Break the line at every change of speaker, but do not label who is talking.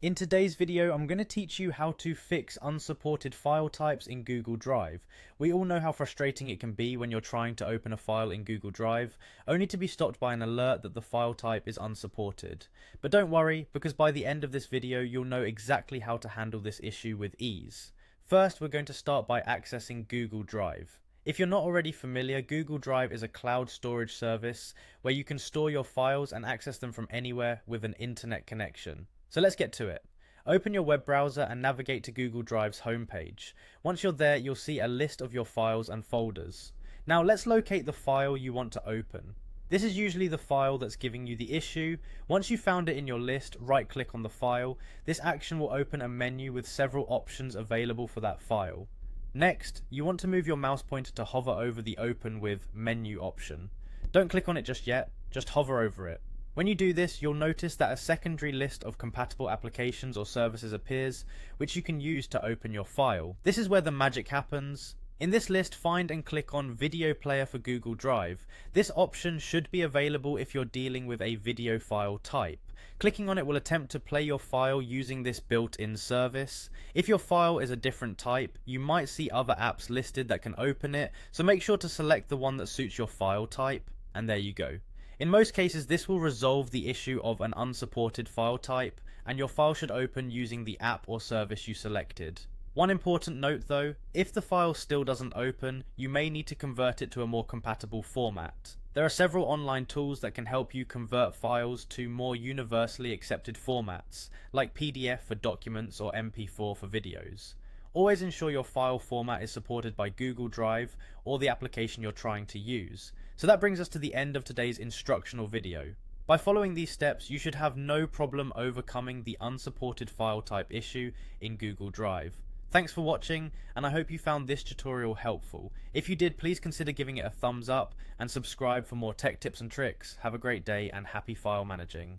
In today's video, I'm going to teach you how to fix unsupported file types in Google Drive. We all know how frustrating it can be when you're trying to open a file in Google Drive, only to be stopped by an alert that the file type is unsupported. But don't worry, because by the end of this video, you'll know exactly how to handle this issue with ease. First, we're going to start by accessing Google Drive. If you're not already familiar, Google Drive is a cloud storage service where you can store your files and access them from anywhere with an internet connection. So let's get to it. Open your web browser and navigate to Google Drive's homepage. Once you're there, you'll see a list of your files and folders. Now let's locate the file you want to open. This is usually the file that's giving you the issue. Once you've found it in your list, right click on the file. This action will open a menu with several options available for that file. Next, you want to move your mouse pointer to hover over the Open with Menu option. Don't click on it just yet, just hover over it. When you do this, you'll notice that a secondary list of compatible applications or services appears, which you can use to open your file. This is where the magic happens. In this list, find and click on Video Player for Google Drive. This option should be available if you're dealing with a video file type. Clicking on it will attempt to play your file using this built-in service. If your file is a different type, you might see other apps listed that can open it, so make sure to select the one that suits your file type, and there you go. In most cases, this will resolve the issue of an unsupported file type, and your file should open using the app or service you selected. One important note though, if the file still doesn't open, you may need to convert it to a more compatible format. There are several online tools that can help you convert files to more universally accepted formats, like PDF for documents or MP4 for videos. Always ensure your file format is supported by Google Drive or the application you're trying to use. So that brings us to the end of today's instructional video. By following these steps, you should have no problem overcoming the unsupported file type issue in Google Drive. Thanks for watching, and I hope you found this tutorial helpful. If you did, please consider giving it a thumbs up and subscribe for more tech tips and tricks. Have a great day and happy file managing.